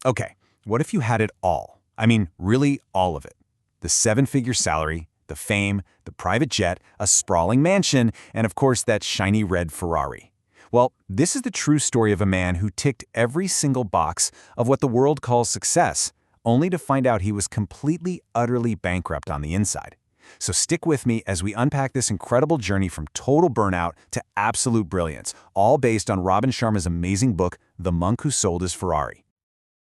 Okay, what if you had it all? I mean, really all of it. The seven-figure salary, the fame, the private jet, a sprawling mansion, and of course that shiny red Ferrari. Well, this is the true story of a man who ticked every single box of what the world calls success, only to find out he was completely, utterly bankrupt on the inside. So stick with me as we unpack this incredible journey from total burnout to absolute brilliance, all based on Robin Sharma's amazing book, The Monk Who Sold His Ferrari.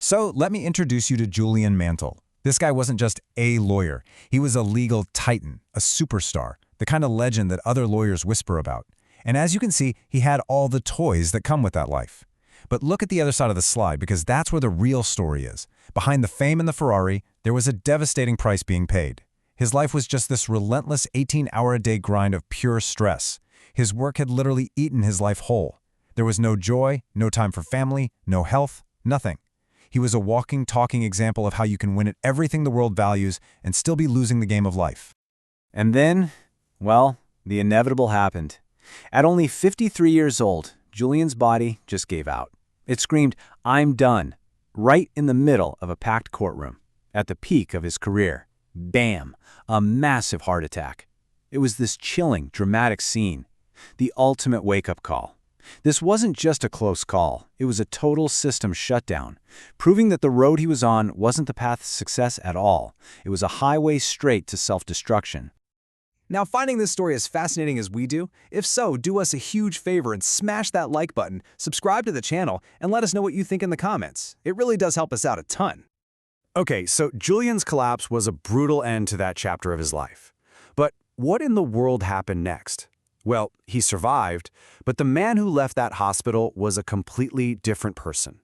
So let me introduce you to Julian Mantle. This guy wasn't just a lawyer. He was a legal titan, a superstar, the kind of legend that other lawyers whisper about. And as you can see, he had all the toys that come with that life. But look at the other side of the slide, because that's where the real story is. Behind the fame and the Ferrari, there was a devastating price being paid. His life was just this relentless 18-hour-a-day grind of pure stress. His work had literally eaten his life whole. There was no joy, no time for family, no health, nothing. He was a walking, talking example of how you can win at everything the world values and still be losing the game of life. And then, well, the inevitable happened. At only 53 years old, Julian's body just gave out. It screamed, "I'm done," right in the middle of a packed courtroom, at the peak of his career. Bam! A massive heart attack. It was this chilling, dramatic scene, the ultimate wake-up call. This wasn't just a close call, it was a total system shutdown, proving that the road he was on wasn't the path to success at all. It was a highway straight to self-destruction. Now, finding this story as fascinating as we do? If so, do us a huge favor and smash that like button, subscribe to the channel, and let us know what you think in the comments. It really does help us out a ton. Okay, so Julian's collapse was a brutal end to that chapter of his life. But what in the world happened next? Well, he survived, but the man who left that hospital was a completely different person.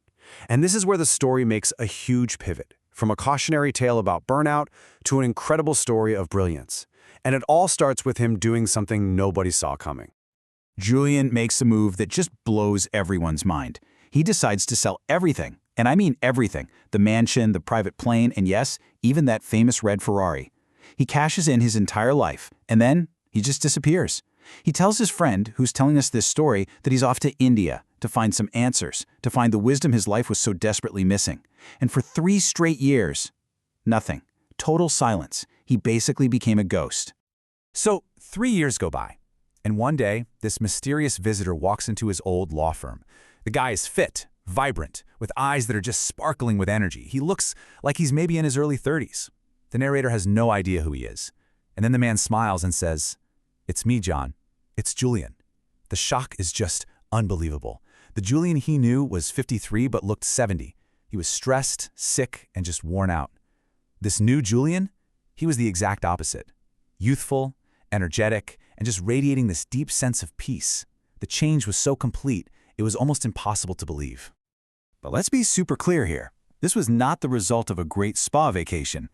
And this is where the story makes a huge pivot, from a cautionary tale about burnout to an incredible story of brilliance. And it all starts with him doing something nobody saw coming. Julian makes a move that just blows everyone's mind. He decides to sell everything, and I mean everything, the mansion, the private plane, and yes, even that famous red Ferrari. He cashes in his entire life, and then he just disappears. He tells his friend, who's telling us this story, that he's off to India to find some answers, to find the wisdom his life was so desperately missing. And for 3 straight years, nothing. Total silence. He basically became a ghost. So 3 years go by, and one day, this mysterious visitor walks into his old law firm. The guy is fit, vibrant, with eyes that are just sparkling with energy. He looks like he's maybe in his early 30s. The narrator has no idea who he is. And then the man smiles and says, "It's me, John. It's Julian." The shock is just unbelievable. The Julian he knew was 53 but looked 70. He was stressed, sick, and just worn out. This new Julian, he was the exact opposite. Youthful, energetic, and just radiating this deep sense of peace. The change was so complete, it was almost impossible to believe. But let's be super clear here. This was not the result of a great spa vacation.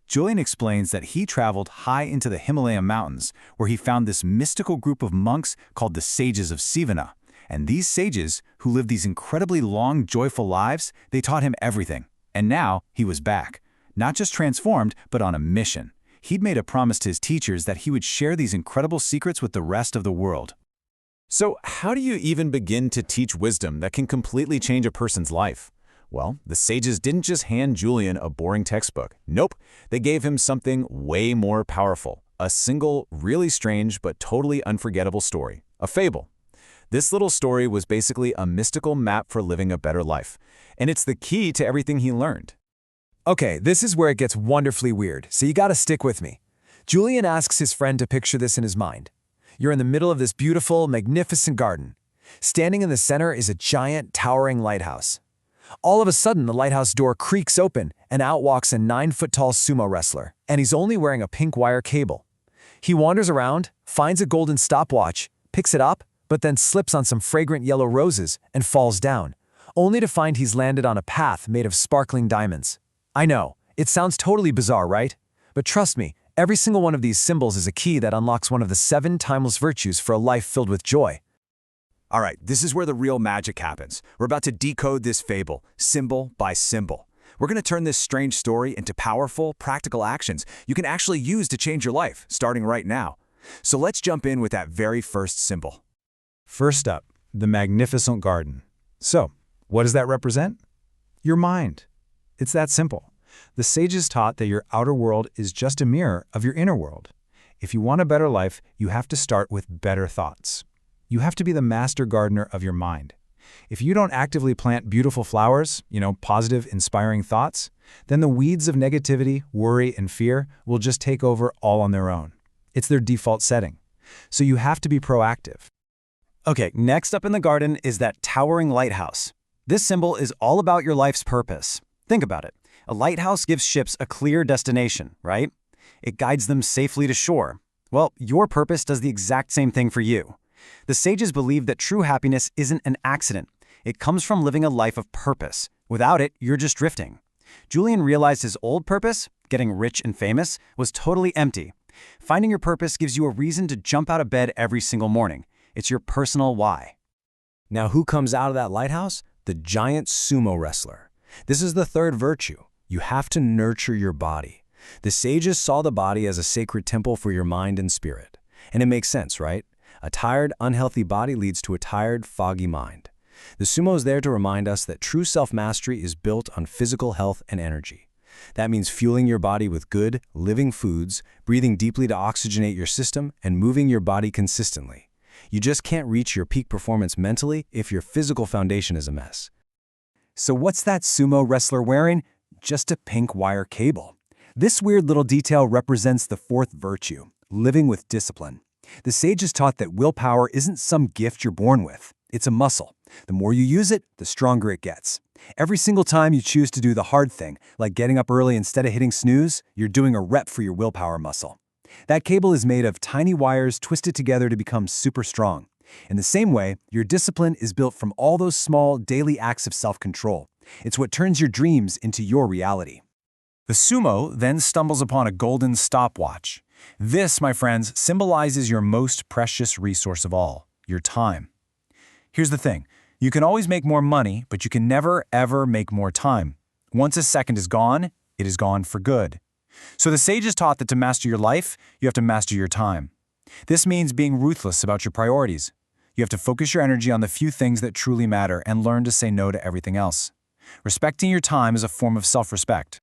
Julian explains that he traveled high into the Himalaya mountains, where he found this mystical group of monks called the Sages of Sivana. And these sages, who lived these incredibly long, joyful lives, they taught him everything. And now he was back. Not just transformed, but on a mission. He'd made a promise to his teachers that he would share these incredible secrets with the rest of the world. So how do you even begin to teach wisdom that can completely change a person's life? Well, the sages didn't just hand Julian a boring textbook. Nope, they gave him something way more powerful. A single, really strange, but totally unforgettable story. A fable. This little story was basically a mystical map for living a better life. And it's the key to everything he learned. Okay, this is where it gets wonderfully weird, so you gotta stick with me. Julian asks his friend to picture this in his mind. You're in the middle of this beautiful, magnificent garden. Standing in the center is a giant, towering lighthouse. All of a sudden, the lighthouse door creaks open, and out walks a 9-foot-tall sumo wrestler, and he's only wearing a pink wire cable. He wanders around, finds a golden stopwatch, picks it up, but then slips on some fragrant yellow roses and falls down, only to find he's landed on a path made of sparkling diamonds. I know, it sounds totally bizarre, right? But trust me, every single one of these symbols is a key that unlocks one of the 7 timeless virtues for a life filled with joy. All right, this is where the real magic happens. We're about to decode this fable, symbol by symbol. We're going to turn this strange story into powerful, practical actions you can actually use to change your life, starting right now. So let's jump in with that very first symbol. First up, the magnificent garden. So, what does that represent? Your mind. It's that simple. The sages taught that your outer world is just a mirror of your inner world. If you want a better life, you have to start with better thoughts. You have to be the master gardener of your mind. If you don't actively plant beautiful flowers, positive, inspiring thoughts, then the weeds of negativity, worry, and fear will just take over all on their own. It's their default setting. So you have to be proactive. Okay, next up in the garden is that towering lighthouse. This symbol is all about your life's purpose. Think about it. A lighthouse gives ships a clear destination, right? It guides them safely to shore. Well, your purpose does the exact same thing for you. The sages believe that true happiness isn't an accident. It comes from living a life of purpose. Without it, you're just drifting. Julian realized his old purpose, getting rich and famous, was totally empty. Finding your purpose gives you a reason to jump out of bed every single morning. It's your personal why. Now who comes out of that lighthouse? The giant sumo wrestler. This is the third virtue. You have to nurture your body. The sages saw the body as a sacred temple for your mind and spirit. And it makes sense, right? A tired, unhealthy body leads to a tired, foggy mind. The sumo is there to remind us that true self-mastery is built on physical health and energy. That means fueling your body with good, living foods, breathing deeply to oxygenate your system, and moving your body consistently. You just can't reach your peak performance mentally if your physical foundation is a mess. So what's that sumo wrestler wearing? Just a pink wire cable. This weird little detail represents the fourth virtue, living with discipline. The sages taught that willpower isn't some gift you're born with. It's a muscle. The more you use it, the stronger it gets. Every single time you choose to do the hard thing, like getting up early instead of hitting snooze, you're doing a rep for your willpower muscle. That cable is made of tiny wires twisted together to become super strong. In the same way, your discipline is built from all those small, daily acts of self-control. It's what turns your dreams into your reality. The sumo then stumbles upon a golden stopwatch. This, my friends, symbolizes your most precious resource of all, your time. Here's the thing. You can always make more money, but you can never, ever make more time. Once a second is gone, it is gone for good. So the sages taught that to master your life, you have to master your time. This means being ruthless about your priorities. You have to focus your energy on the few things that truly matter and learn to say no to everything else. Respecting your time is a form of self-respect.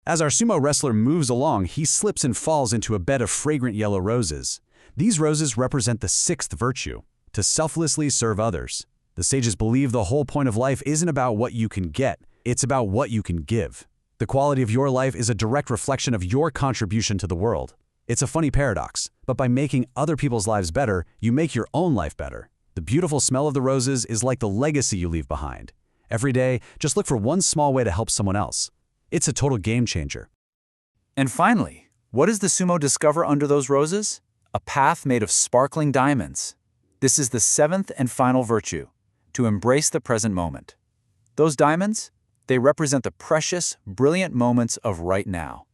As our sumo wrestler moves along, he slips and falls into a bed of fragrant yellow roses. These roses represent the sixth virtue, to selflessly serve others. The sages believe the whole point of life isn't about what you can get, it's about what you can give. The quality of your life is a direct reflection of your contribution to the world. It's a funny paradox, but by making other people's lives better, you make your own life better. The beautiful smell of the roses is like the legacy you leave behind. Every day, just look for one small way to help someone else. It's a total game changer. And finally, what does the sumo discover under those roses? A path made of sparkling diamonds. This is the seventh and final virtue, to embrace the present moment. Those diamonds, they represent the precious, brilliant moments of right now.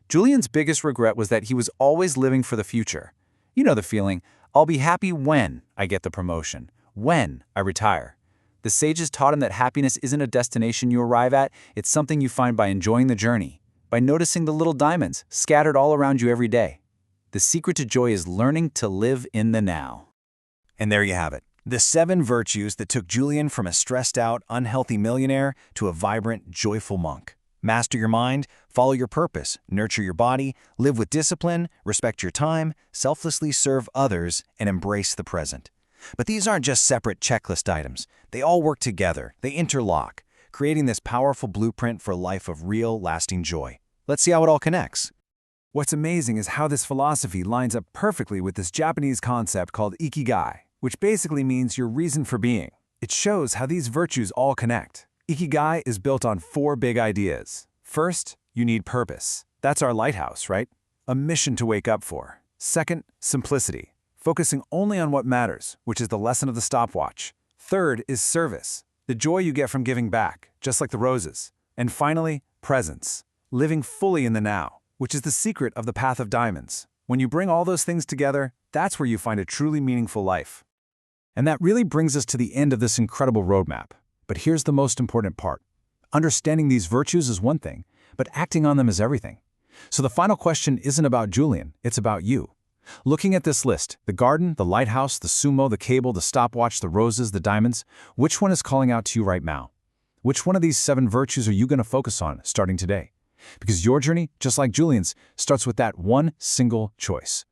Julian's biggest regret was that he was always living for the future. You know the feeling, I'll be happy when I get the promotion, when I retire. The sages taught him that happiness isn't a destination you arrive at, it's something you find by enjoying the journey, by noticing the little diamonds scattered all around you every day. The secret to joy is learning to live in the now. And there you have it. The 7 virtues that took Julian from a stressed-out, unhealthy millionaire to a vibrant, joyful monk. Master your mind, follow your purpose, nurture your body, live with discipline, respect your time, selflessly serve others, and embrace the present. But these aren't just separate checklist items. They all work together. They interlock, creating this powerful blueprint for a life of real, lasting joy. Let's see how it all connects. What's amazing is how this philosophy lines up perfectly with this Japanese concept called ikigai, which basically means your reason for being. It shows how these virtues all connect. Ikigai is built on 4 big ideas. First, you need purpose. That's our lighthouse, right? A mission to wake up for. Second, simplicity. Focusing only on what matters, which is the lesson of the stopwatch. Third is service, the joy you get from giving back, just like the roses. And finally, presence, living fully in the now, which is the secret of the path of diamonds. When you bring all those things together, that's where you find a truly meaningful life. And that really brings us to the end of this incredible roadmap. But here's the most important part. Understanding these virtues is one thing, but acting on them is everything. So the final question isn't about Julian, it's about you. Looking at this list, the garden, the lighthouse, the sumo, the cable, the stopwatch, the roses, the diamonds, which one is calling out to you right now? Which one of these 7 virtues are you going to focus on starting today? Because your journey, just like Julian's, starts with that one single choice.